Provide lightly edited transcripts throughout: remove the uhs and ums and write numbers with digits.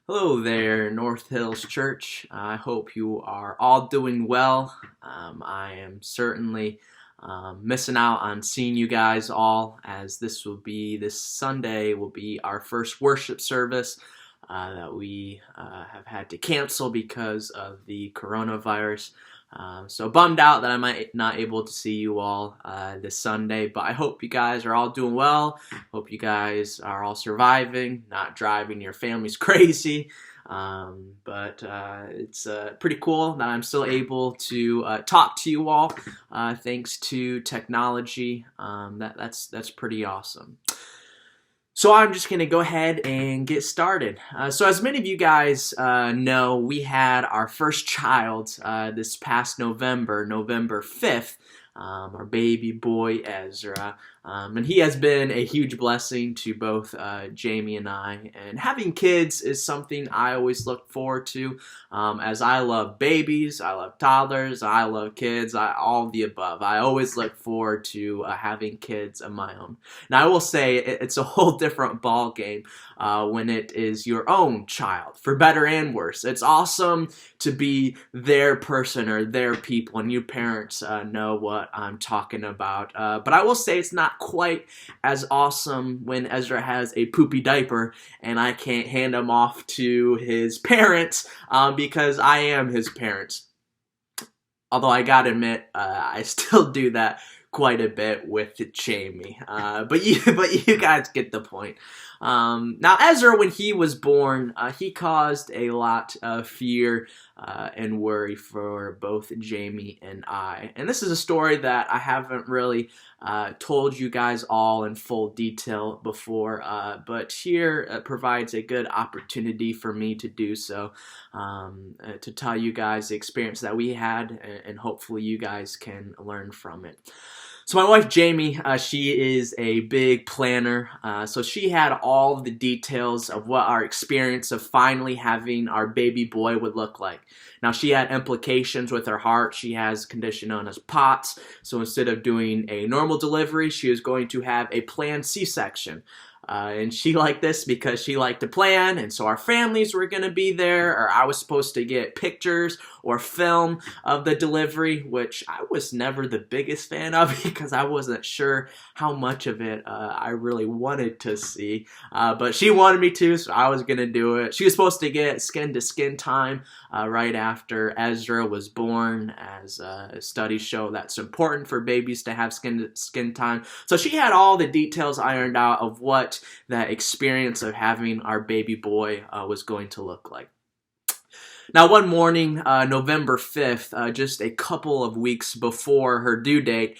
Hello there, North Hills Church. I hope you are all doing well. I am certainly missing out on seeing you guys all, as this Sunday will be our first worship service that we have had to cancel because of the coronavirus. So bummed out that I might not able to see you all this Sunday, but I hope you guys are all doing well. Hope you guys are all surviving, not driving your families crazy. But it's pretty cool that I'm still able to talk to you all thanks to technology. That's pretty awesome. So I'm just going to go ahead and get started. So as many of you guys know, we had our first child this past November 5th, our baby boy Ezra. And he has been a huge blessing to both Jamie and I. And having kids is something I always look forward to, as I love babies, I love toddlers, I love kids, all of the above. I always look forward to having kids of my own. Now I will say it's a whole different ball game when it is your own child, for better and worse. It's awesome to be their person or their people, and you parents know what I'm talking about. But I will say it's not quite as awesome when Ezra has a poopy diaper and I can't hand him off to his parents because I am his parents. Although I gotta admit, I still do that quite a bit with Jamie. But you guys get the point. Now Ezra, when he was born, he caused a lot of fear and worry for both Jamie and I. And this is a story that I haven't really told you guys all in full detail before, but here provides a good opportunity for me to do so, to tell you guys the experience that we had, and hopefully you guys can learn from it. So my wife Jamie, she is a big planner, so she had all of the details of what our experience of finally having our baby boy would look like. Now she had implications with her heart. She has a condition known as POTS, so instead of doing a normal delivery, she was going to have a planned C-section. And she liked this because she liked to plan, and so our families were going to be there, or I was supposed to get pictures or film of the delivery, which I was never the biggest fan of because I wasn't sure how much of it I really wanted to see. But she wanted me to, so I was going to do it. She was supposed to get skin-to-skin time right after Ezra was born, as studies show that's important for babies to have skin-to-skin time. So she had all the details ironed out of what that experience of having our baby boy was going to look like. Now, one morning, November 5th, just a couple of weeks before her due date,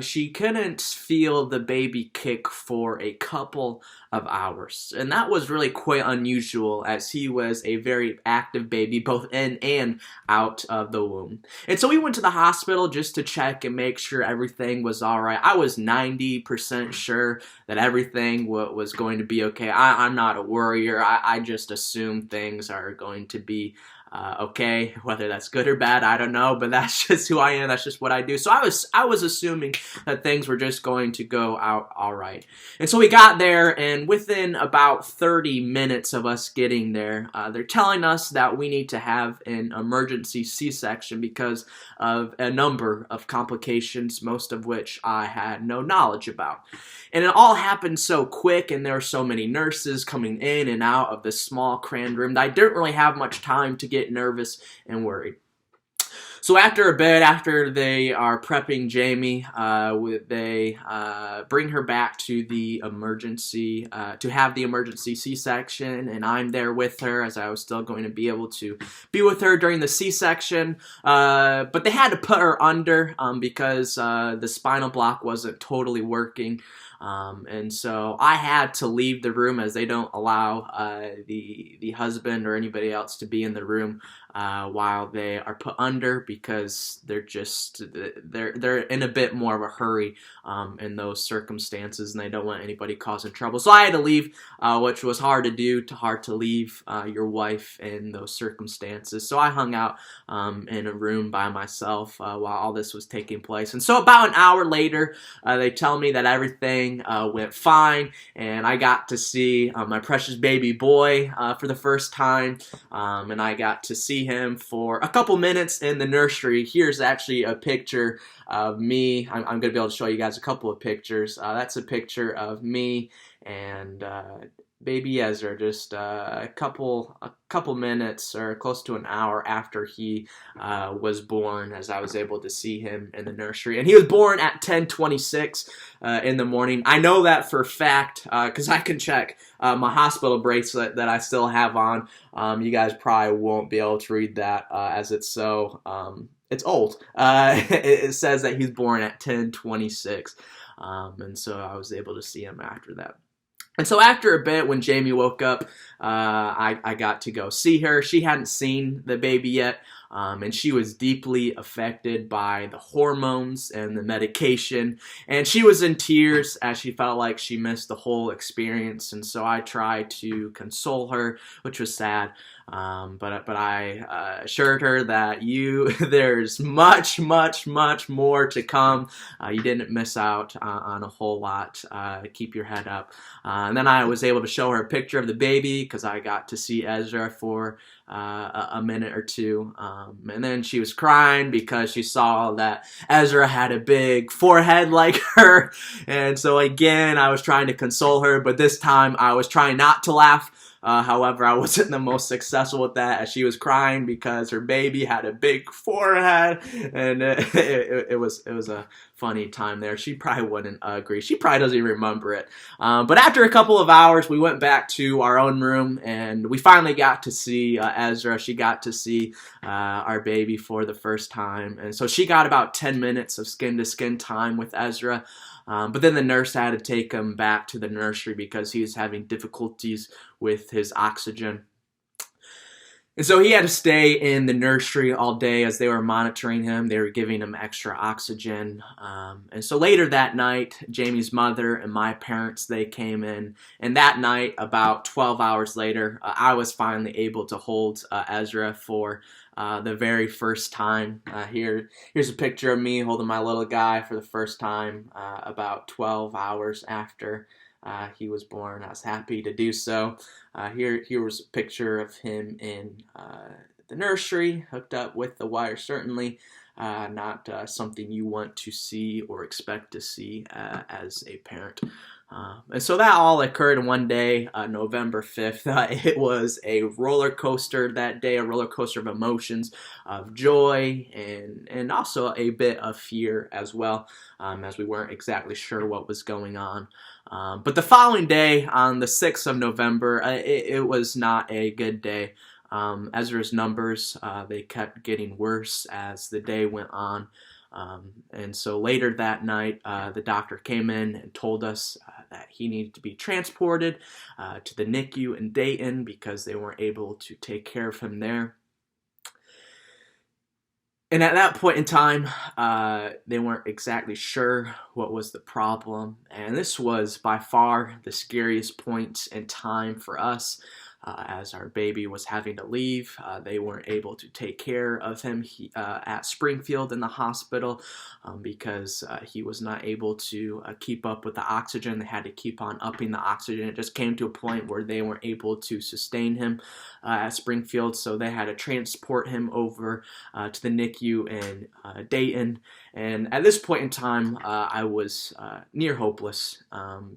she couldn't feel the baby kick for a couple of hours. And that was really quite unusual, as he was a very active baby, both in and out of the womb. And so we went to the hospital just to check and make sure everything was all right. I was 90% sure that everything was going to be okay. I'm not a worrier. I just assume things are going to be okay, whether that's good or bad, I don't know, but that's just who I am. That's just what I do. So I was assuming that things were just going to go out all right. And so we got there, and within about 30 minutes of us getting there, they're telling us that we need to have an emergency C-section because of a number of complications, most of which I had no knowledge about. And it all happened so quick, and there were so many nurses coming in and out of this small crammed room that I didn't really have much time to get nervous and worried. So after a bit, after they are prepping Jamie, they bring her back to the emergency, to have the emergency C-section, and I'm there with her, as I was still going to be able to be with her during the C-section. But they had to put her under because the spinal block wasn't totally working. And so I had to leave the room, as they don't allow the husband or anybody else to be in the room while they are put under, because they're in a bit more of a hurry in those circumstances, and they don't want anybody causing trouble. So I had to leave, which was hard to do, hard to leave your wife in those circumstances. So I hung out in a room by myself while all this was taking place. And so about an hour later, they tell me that everything everything went fine, and I got to see my precious baby boy for the first time, and I got to see him for a couple minutes in the nursery. Here's actually a picture of me. I'm going to be able to show you guys a couple of pictures. That's a picture of me and baby Ezra, just a couple minutes or close to an hour after he was born, as I was able to see him in the nursery. And he was born at 10:26 in the morning. I know that for a fact because I can check my hospital bracelet that I still have on. You guys probably won't be able to read that as it's so it's old. It says that he's born at 10:26, and so I was able to see him after that. And so after a bit, when Jamie woke up, I got to go see her. She hadn't seen the baby yet, and she was deeply affected by the hormones and the medication. And she was in tears as she felt like she missed the whole experience. And so I tried to console her, which was sad. But I assured her that there's much more to come. You didn't miss out on a whole lot. Keep your head up. And then I was able to show her a picture of the baby because I got to see Ezra for a minute or two. And then she was crying because she saw that Ezra had a big forehead like her. And so again, I was trying to console her, but this time I was trying not to laugh. However, I wasn't the most successful with that, as she was crying because her baby had a big forehead, and it was a funny time there. She probably wouldn't agree. She probably doesn't even remember it. But after a couple of hours, we went back to our own room, and we finally got to see Ezra. She got to see our baby for the first time, and so she got about 10 minutes of skin-to-skin time with Ezra. But then the nurse had to take him back to the nursery because he was having difficulties with his oxygen. And so he had to stay in the nursery all day as they were monitoring him. They were giving him extra oxygen. And so later that night, Jamie's mother and my parents, they came in. And that night, about 12 hours later, I was finally able to hold Ezra for the very first time. Here's a picture of me holding my little guy for the first time about 12 hours after he was born. I was happy to do so. Here was a picture of him in the nursery, hooked up with the wire. Certainly not something you want to see or expect to see as a parent. And so that all occurred in one day, November 5th. It was a roller coaster that day, a roller coaster of emotions, of joy, and also a bit of fear as well, as we weren't exactly sure what was going on. But the following day, on the 6th of November, it was not a good day. Ezra's numbers, they kept getting worse as the day went on. And so later that night, the doctor came in and told us that he needed to be transported to the NICU in Dayton because they weren't able to take care of him there. And at that point in time, they weren't exactly sure what was the problem. And this was by far the scariest point in time for us. As our baby was having to leave, they weren't able to take care of him at Springfield in the hospital because he was not able to keep up with the oxygen. They had to keep on upping the oxygen. It just came to a point where they weren't able to sustain him at Springfield, so they had to transport him over to the NICU in Dayton. And at this point in time, I was near hopeless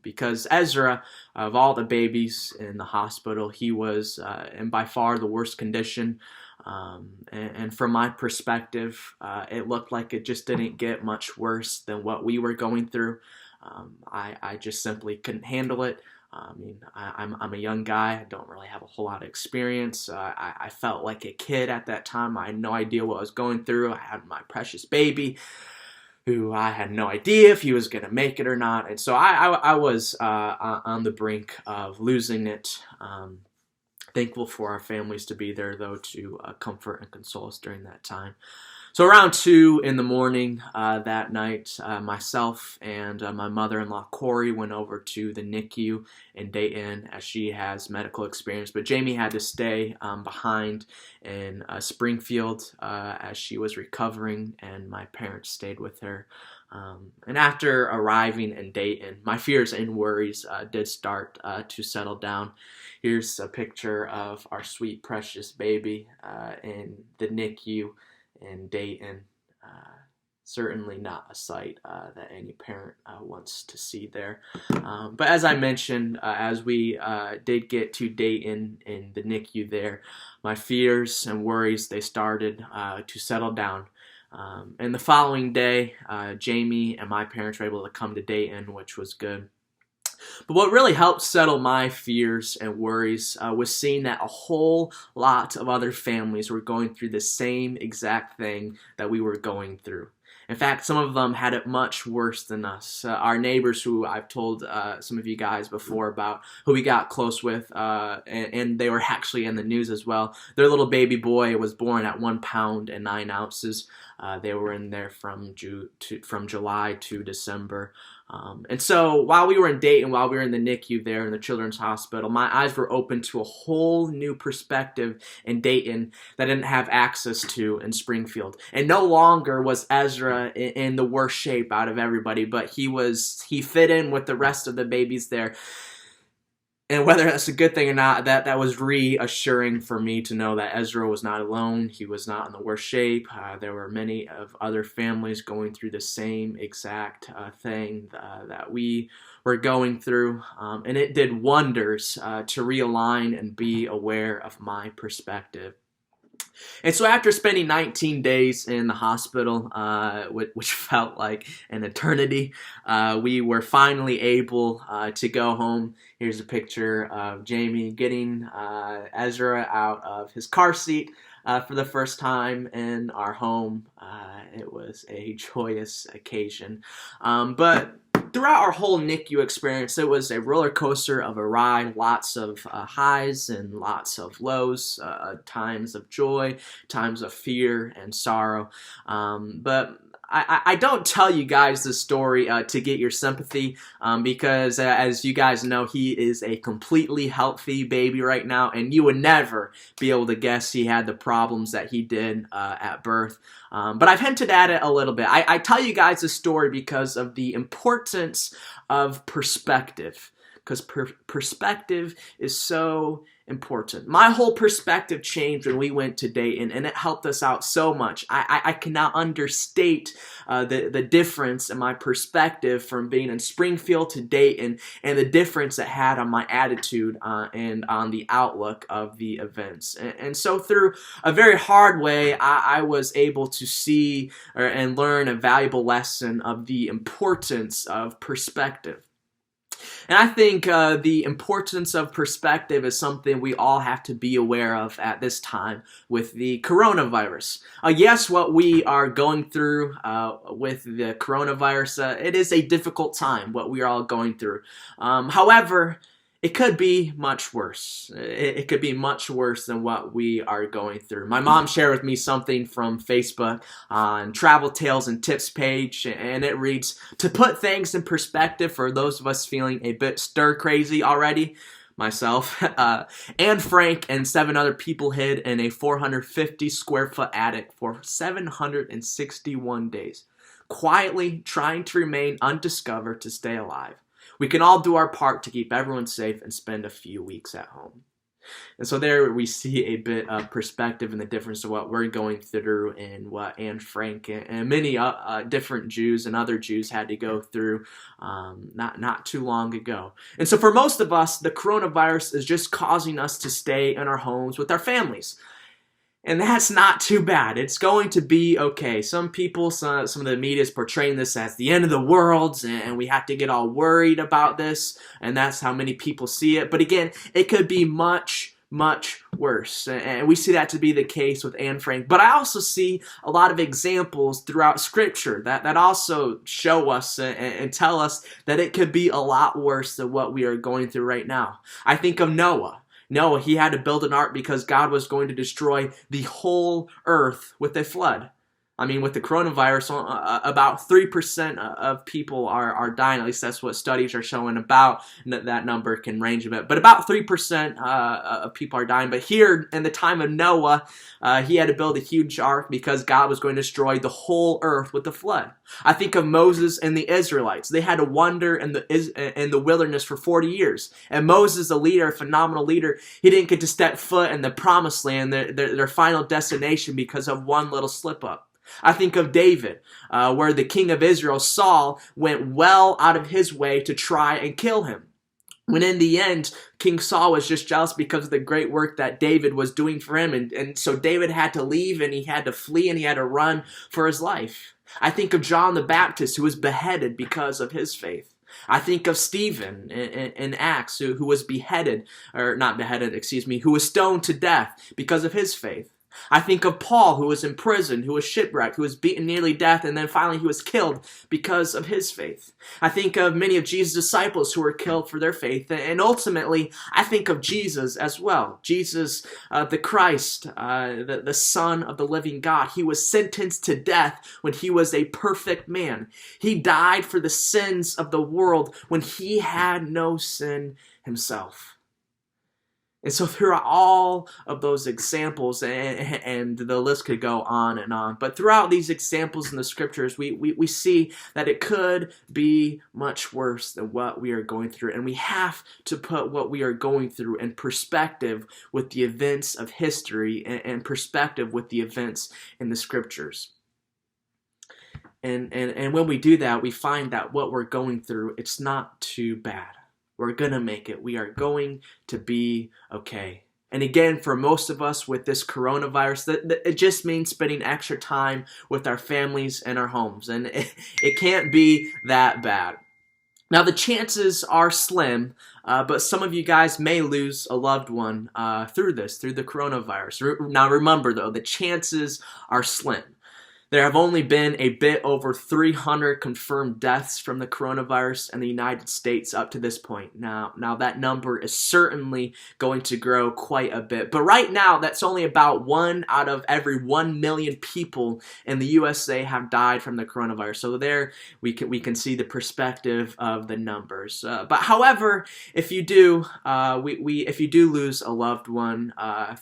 because Ezra, of all the babies in the hospital, he was in by far the worst condition. And from my perspective, it looked like it just didn't get much worse than what we were going through. I just simply couldn't handle it. I'm a young guy. I don't really have a whole lot of experience. I felt like a kid at that time. I had no idea what I was going through. I had my precious baby, who I had no idea if he was going to make it or not. And so I was on the brink of losing it. Thankful for our families to be there, though, to comfort and console us during that time. So around 2 in the morning that night, myself and my mother-in-law, Corey, went over to the NICU in Dayton as she has medical experience. But Jamie had to stay behind in Springfield as she was recovering, and my parents stayed with her. And after arriving in Dayton, my fears and worries did start to settle down. Here's a picture of our sweet, precious baby in the NICU in Dayton. Certainly not a sight that any parent wants to see there. But as I mentioned, as we did get to Dayton in the NICU there, my fears and worries, they started to settle down. And the following day, Jamie and my parents were able to come to Dayton, which was good. But what really helped settle my fears and worries was seeing that a whole lot of other families were going through the same exact thing that we were going through. In fact, some of them had it much worse than us. Our neighbors, who I've told some of you guys before about, who we got close with, and they were actually in the news as well. Their little baby boy was born at 1 pound and 9 ounces. They were in there from July to December. And so while we were in Dayton, while we were in the NICU there in the Children's Hospital, my eyes were open to a whole new perspective in Dayton that I didn't have access to in Springfield. And no longer was Ezra in the worst shape out of everybody, but he fit in with the rest of the babies there. And whether that's a good thing or not, that was reassuring for me to know that Ezra was not alone. He was not in the worst shape. There were many of other families going through the same exact thing that we were going through. And it did wonders to realign and be aware of my perspective. And so after spending 19 days in the hospital, which felt like an eternity, we were finally able to go home. Here's a picture of Jamie getting Ezra out of his car seat for the first time in our home. It was a joyous occasion. But throughout our whole NICU experience, it was a roller coaster of a ride, lots of highs and lots of lows, times of joy, times of fear and sorrow. But I don't tell you guys this story to get your sympathy because as you guys know, he is a completely healthy baby right now, and you would never be able to guess he had the problems that he did at birth. But I've hinted at it a little bit. I tell you guys this story because of the importance of perspective, because perspective is so important. My whole perspective changed when we went to Dayton, and it helped us out so much. I cannot understate the difference in my perspective from being in Springfield to Dayton, and the difference it had on my attitude and on the outlook of the events. And so through a very hard way, I was able to see and learn a valuable lesson of the importance of perspective. And I think the importance of perspective is something we all have to be aware of at this time with the coronavirus. Yes, what we are going through with the coronavirus, it is a difficult time, what we are all going through. However, it could be much worse. It could be much worse than what we are going through. My mom shared with me something from Facebook on Travel Tales and Tips page, and it reads, "To put things in perspective for those of us feeling a bit stir-crazy already, myself, Anne Frank and 7 other people hid in a 450 square foot attic for 761 days, quietly trying to remain undiscovered to stay alive. We can all do our part to keep everyone safe and spend a few weeks at home." And so there we see a bit of perspective and the difference of what we're going through and what Anne Frank and many different Jews and other Jews had to go through not too long ago. And so for most of us, the coronavirus is just causing us to stay in our homes with our families. And that's not too bad. It's going to be okay. Some people, some of the media is portraying this as the end of the world, and we have to get all worried about this, and that's how many people see it. But again, it could be much, much worse. And we see that to be the case with Anne Frank. But I also see a lot of examples throughout Scripture that also show us and tell us that it could be a lot worse than what we are going through right now. I think of Noah. Noah, he had to build an ark because God was going to destroy the whole earth with a flood. I mean, with the coronavirus, about 3% of people are dying. At least that's what studies are showing. About that number can range a bit, but about 3% of people are dying. But here, in the time of Noah, he had to build a huge ark because God was going to destroy the whole earth with the flood. I think of Moses and the Israelites. They had to wander in the wilderness for 40 years. And Moses, a leader, a phenomenal leader, he didn't get to step foot in the promised land, their final destination, because of one little slip up. I think of David, where the king of Israel, Saul, went well out of his way to try and kill him. When in the end, King Saul was just jealous because of the great work that David was doing for him. And so David had to leave, and he had to flee, and he had to run for his life. I think of John the Baptist, who was beheaded because of his faith. I think of Stephen in Acts, who was beheaded, or not beheaded, excuse me, who was stoned to death because of his faith. I think of Paul, who was in prison, who was shipwrecked, who was beaten nearly death, and then finally he was killed because of his faith. I think of many of Jesus' disciples who were killed for their faith, and ultimately, I think of Jesus as well. Jesus, the Christ, the Son of the living God. He was sentenced to death when he was a perfect man. He died for the sins of the world when he had no sin himself. And so throughout all of those examples, and the list could go on and on, but throughout these examples in the scriptures, we see that it could be much worse than what we are going through. And we have to put what we are going through in perspective with the events of history, and perspective with the events in the scriptures. And when we do that, we find that what we're going through, it's not too bad. We're going to make it. We are going to be okay. And again, for most of us with this coronavirus, it just means spending extra time with our families and our homes. And it can't be that bad. Now, the chances are slim, but some of you guys may lose a loved one through the coronavirus. Now, remember, though, the chances are slim. There have only been a bit over 300 confirmed deaths from the coronavirus in the United States up to this point. Now that number is certainly going to grow quite a bit. But right now, that's only about 1 out of every 1 million people in the USA have died from the coronavirus. So there we can see the perspective of the numbers. But however, if you do lose a loved one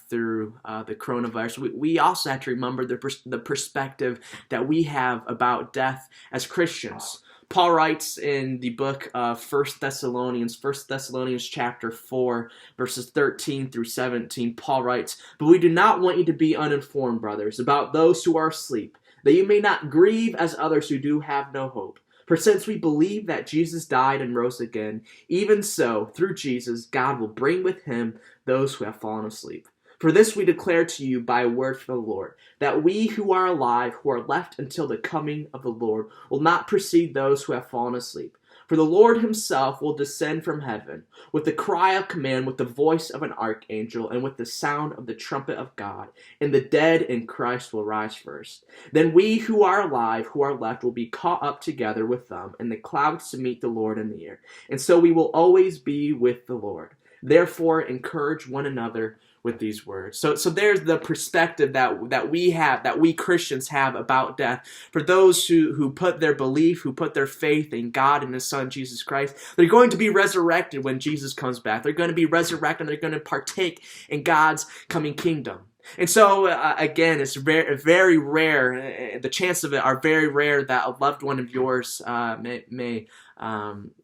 through the coronavirus, we also have to remember the perspective that we have about death as Christians. Paul writes in the book of 1 Thessalonians chapter 4, verses 13 through 17, Paul writes, "But we do not want you to be uninformed, brothers, about those who are asleep, that you may not grieve as others who do have no hope. For since we believe that Jesus died and rose again, even so, through Jesus, God will bring with him those who have fallen asleep. For this we declare to you by word from the Lord, that we who are alive, who are left until the coming of the Lord, will not precede those who have fallen asleep. For the Lord himself will descend from heaven, with the cry of command, with the voice of an archangel, and with the sound of the trumpet of God, and the dead in Christ will rise first. Then we who are alive, who are left, will be caught up together with them in the clouds to meet the Lord in the air. And so we will always be with the Lord. Therefore, encourage one another with these words." So there's the perspective that we Christians have about death. For those who put their belief, who put their faith in God and his Son, Jesus Christ, they're going to be resurrected when Jesus comes back. They're going to be resurrected, and they're going to partake in God's coming kingdom. And so, again, it's very, very rare, the chances of it are very rare that a loved one of yours may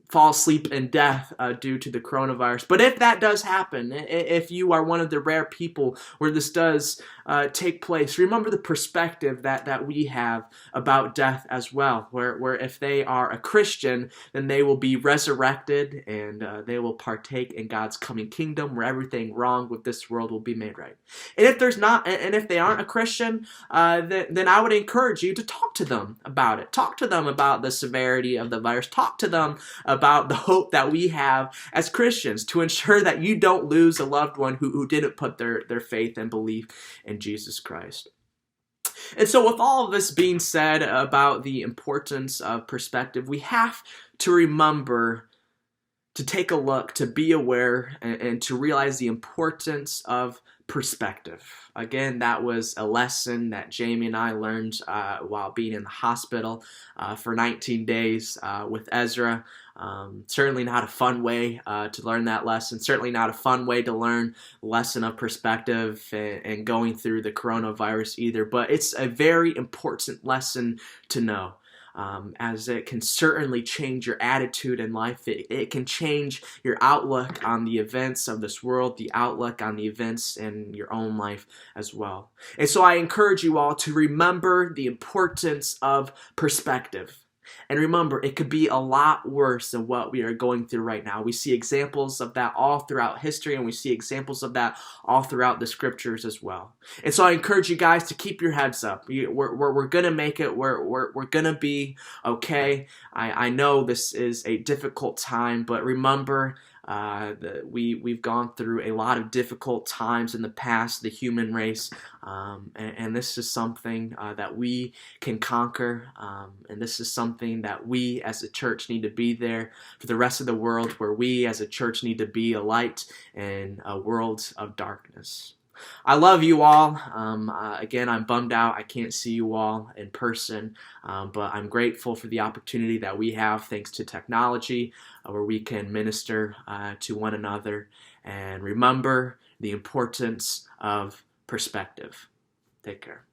fall asleep in death due to the coronavirus. But if that does happen, if you are one of the rare people where this does take place, remember the perspective that we have about death as well, where if they are a Christian, then they will be resurrected, and they will partake in God's coming kingdom, where everything wrong with this world will be made right. And if they aren't a Christian, then I would encourage you to talk to them about it. Talk to them about the severity of the virus. Talk to them about the hope that we have as Christians to ensure that you don't lose a loved one who didn't put their faith and belief in Jesus Christ. And so with all of this being said about the importance of perspective, we have to remember to take a look, to be aware, and to realize the importance of perspective. Again, that was a lesson that Jamie and I learned while being in the hospital for 19 days with Ezra. Certainly not a fun way to learn that lesson. Certainly not a fun way to learn the lesson of perspective and going through the coronavirus either. But it's a very important lesson to know. As it can certainly change your attitude in life. It can change your outlook on the events of this world, the outlook on the events in your own life as well. And so I encourage you all to remember the importance of perspective. And remember, it could be a lot worse than what we are going through right now. We see examples of that all throughout history, and we see examples of that all throughout the scriptures as well. And so I encourage you guys to keep your heads up. We're going to make it. We're going to be okay. I know this is a difficult time, but remember, we've gone through a lot of difficult times in the past, the human race, and this is something that we can conquer, and this is something that we as a church need to be there for the rest of the world, where we as a church need to be a light in a world of darkness. I love you all. Again, I'm bummed out I can't see you all in person, but I'm grateful for the opportunity that we have thanks to technology, where we can minister to one another and remember the importance of perspective. Take care.